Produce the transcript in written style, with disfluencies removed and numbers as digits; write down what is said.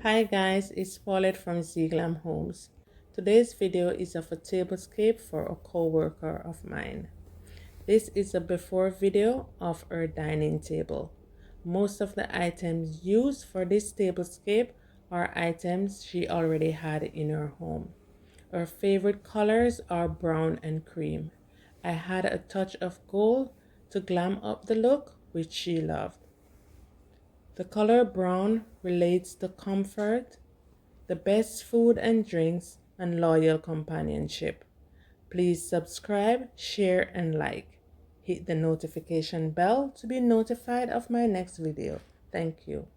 Hi guys, it's Paulette from Zeeglamhomes. Today's video is of a tablescape for a co-worker of mine. This is a before video of her dining table. Most of the items used for this tablescape are items she already had in her home. Her favorite colors are brown and cream. I had a touch of gold to glam up the look, which she loved. The color brown relates to comfort, the best food and drinks, and loyal companionship. Please subscribe, share, and like. Hit the notification bell to be notified of my next video. Thank you.